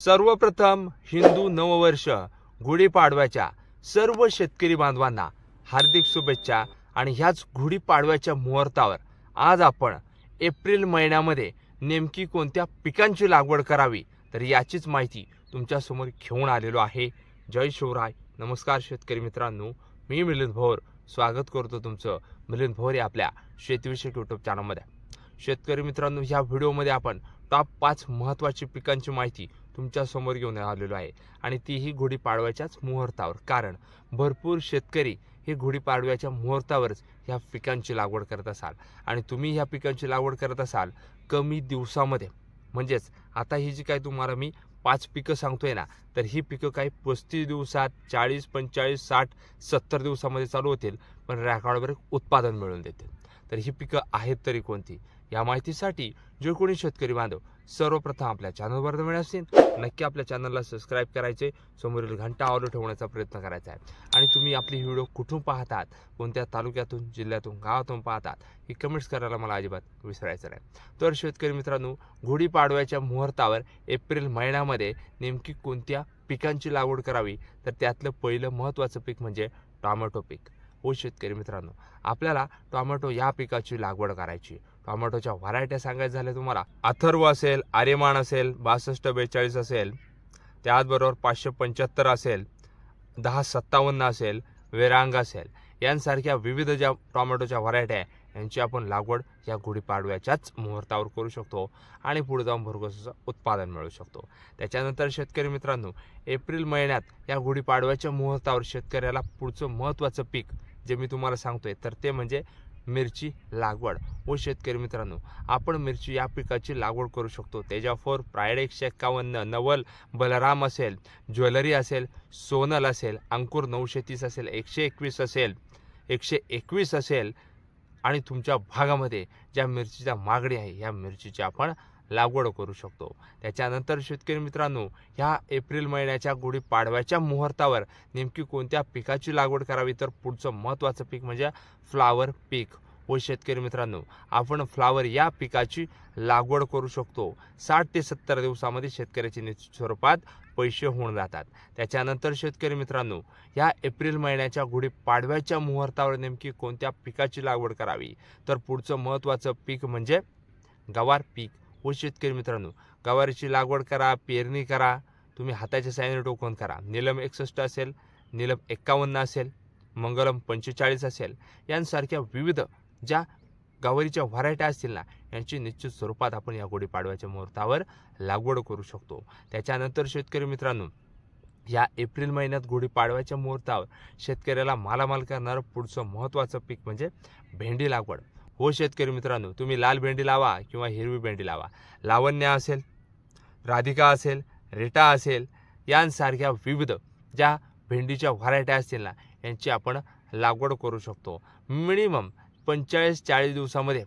सर्वप्रथम हिंदू नववर्ष गुढीपाडव्याच्या सर्व शेतकरी बांधवांना हार्दिक शुभेच्छा। आणि ह्याच गुढीपाडव्याच्या मुहूर्तावर आज आपण एप्रिल महिन्यामध्ये नेमकी कोणत्या पिकांची लागवड करावी तर याचीच माहिती तुमच्या समोर घेऊन आलेलो आहे। जय शिवराय, नमस्कार शेतकरी मित्रांनो, मी मिलिंद भोर स्वागत करतो तुमचं मिलिंद भोर या आपल्या शेतीविषयक यूट्यूब चॅनलमध्ये। शेतकरी मित्रांनो, ह्या व्हिडिओमध्ये आपण टॉप 5 महत्त्वाची पिकांची माहिती तुमच्या समोर घेऊन आलेलो आहे आणि तीही गुढीपाडव्याच्याच मुहूर्तावर। कारण भरपूर शेतकरी हे गुढीपाडव्याच्या मुहूर्तावरच ह्या पिकांची लागवड करत असाल आणि तुम्ही ह्या पिकांची लागवड करत असाल कमी दिवसामध्ये। म्हणजेच आता ही जी काय तुम्हाला मी 5 पिकं सांगतोय ना, तर ही पिकं काही 35 दिवसात 40, 45, 60, 70 दिवसामध्ये चालू होतील, पण रेकॉर्डवर उत्पादन मिळवून देतील। तर ही पिकं आहेत तरी कोणती, या माहितीसाठी जे कोणी शेतकरी बांधव सर्वप्रथम आपल्या चॅनलवर नवीन असतील नक्की आपल्या चॅनलला सबस्क्राइब करायचे, समोरील घंटा ऑल ठेवण्याचा प्रयत्न करायचा आहे। आणि तुम्ही आपली व्हिडिओ कुठून पाहतात, कोणत्या तालुक्यातून, जिल्ह्यातून, गावातून पाहतात हे कमेंट्स करायला मला अजिबात विसरायचं नाही। तर शेतकरी मित्रांनो, गुढीपाडव्याच्या मुहूर्तावर एप्रिल महिन्यामध्ये नेमकी कोणत्या पिकांची लागवड करावी तर त्यातलं पहिलं महत्त्वाचं पीक म्हणजे टोमॅटो पीक। हो शेतकरी मित्रांनो, आपल्याला टोमॅटो या पिकाची लागवड करायची। टोमॅटोच्या व्हरायट्या सांगायचं झालं तुम्हाला, अथर्व असेल, आर्यमान असेल, 6242 असेल, त्याचबरोबर 575 असेल, 1057 असेल, वेरांग असेल, यांसारख्या विविध ज्या टोमॅटोच्या व्हरायट्या आहे यांची आपण लागवड या गुढीपाडव्याच्याच मुहूर्तावर करू शकतो आणि पुढे जाऊन भरघोस उत्पादन मिळवू शकतो। त्याच्यानंतर शेतकरी मित्रांनो, एप्रिल महिन्यात या गुढीपाडव्याच्या मुहूर्तावर शेतकऱ्याला पुढचं महत्त्वाचं पीक जे मी तुम्हाला सांगतोय तर ते म्हणजे मिरची लागवड। व शेतकरी मित्रांनो, आपण मिरची या पिकाची लागवड करू शकतो। तेजाफोर, प्रायड 151, नवल, बलराम असेल, ज्वेलरी असेल, सोनल असेल, अंकुर 930 असेल, 121 असेल, 121 असेल आणि तुमच्या भागामध्ये ज्या मिरचीचा मागणी आहे या मिरचीची आपण लागवड करू शकतो। त्याच्यानंतर शेतकरी मित्रांनो, ह्या एप्रिल महिन्याच्या गुढीपाडव्याच्या मुहूर्तावर नेमकी कोणत्या पिकाची लागवड करावी तर पुढचं महत्त्वाचं पीक म्हणजे फ्लावर पीक। व शेतकरी मित्रांनो, आपण फ्लावर या पिकाची लागवड करू शकतो। 60 ते 70 दिवसामध्ये शेतकऱ्याची निश्चित स्वरूपात पैसे होऊन जातात। त्याच्यानंतर शेतकरी मित्रांनो, या एप्रिल महिन्याच्या गुढीपाडव्याच्या मुहूर्तावर नेमकी कोणत्या पिकाची लागवड करावी तर पुढचं महत्त्वाचं पीक म्हणजे गवार पीक। व शेतकरी मित्रांनो, गवारीची लागवड करा, पेरणी करा, तुम्ही हाताच्या साहाय्याने टोकन करा। नीलम 61 असेल, नीलम 51 असेल, मंगलम 45 असेल, यांसारख्या विविध ज्या गवारीच्या व्हरायट्या असतील ना यांची निश्चित स्वरूपात आपण या गुढीपाडव्याच्या मुहूर्तावर लागवड करू शकतो। त्याच्यानंतर शेतकरी मित्रांनो, या एप्रिल महिन्यात गुढीपाडव्याच्या मुहूर्तावर शेतकऱ्याला मालामाल करणारं पुढचं महत्त्वाचं पीक म्हणजे भेंडी लागवड। हो शेतकरी मित्रांनो, तुम्ही लाल भेंडी लावा किंवा हिरवी भेंडी लावा, लावण्या असेल, राधिका असेल, रेटा असेल, यांसारख्या विविध ज्या भेंडीच्या व्हरायट्या असतील ना यांची आपण लागवड करू शकतो। मिनिमम 45-40 दिवसामध्ये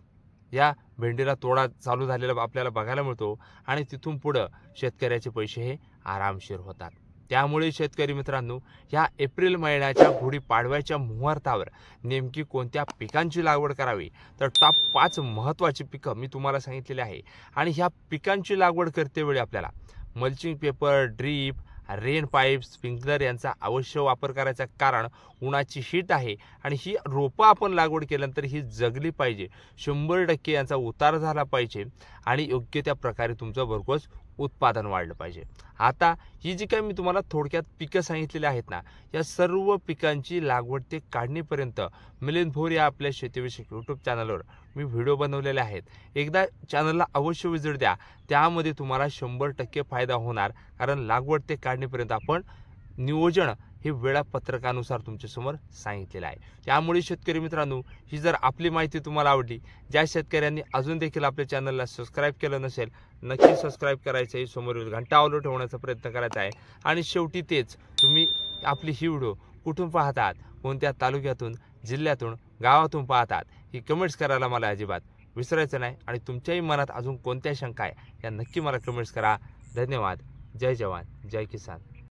या भेंडीला तोडा चालू झालेला आपल्याला बघायला मिळतो आणि तिथून पुढं शेतकऱ्याचे पैसे हे आरामशीर होतात। त्यामुळे शेतकरी मित्रांनो, ह्या एप्रिल महिन्याच्या गुढीपाडव्याच्या मुहूर्तावर नेमकी कोणत्या पिकांची लागवड करावी तर टॉप 5 महत्त्वाची पिकं मी तुम्हाला सांगितलेली आहे। आणि ह्या पिकांची लागवड करतेवेळी आपल्याला mulching paper, drip, rain pipe, sprinkler यांचा अवश्य वापर करायचा। कारण उन्हाची हीट आहे आणि ही रोपं आपण लागवड केल्यानंतर ही जगली पाहिजे, 100% यांचा उतार झाला पाहिजे आणि योग्य त्या प्रकारे तुमचं भरघोस उत्पादन वाढलं पाहिजे। आता ही जी काही मी तुम्हाला थोडक्यात पिकं सांगितलेली आहेत ना, या सर्व पिकांची लागवड ते काढणीपर्यंत मिलिंद भोर या आपल्या शेतीविषयक यूट्यूब चॅनलवर मी व्हिडिओ बनवलेले आहेत। एकदा चॅनलला अवश्य विजिट द्या, त्यामध्ये तुम्हाला 100% फायदा होणार। कारण लागवड ते काढणीपर्यंत आपण नियोजन हे वेळापत्रकानुसार तुमच्यासमोर सांगितलेलं आहे। त्यामुळे शेतकरी मित्रांनो, ही जर आपली माहिती तुम्हाला आवडली, ज्या शेतकऱ्यांनी अजून देखील आपल्या चॅनलला सबस्क्राइब केलं नसेल नक्की सबस्क्राइब करायचं आहे, समोरील घंटा ऑल ठेवण्याचा प्रयत्न करायचा आहे। आणि शेवटी तेच, तुम्ही आपली ही व्हिडिओ कुठून पाहतात, कोणत्या तालुक्यातून, जिल्ह्यातून, गावातून पाहतात ही कमेंट्स करायला मला अजिबात विसरायचं नाही। आणि तुमच्याही मनात अजून कोणत्या शंका आहे या नक्की मला कमेंट्स करा। धन्यवाद। जय जवान, जय किसान।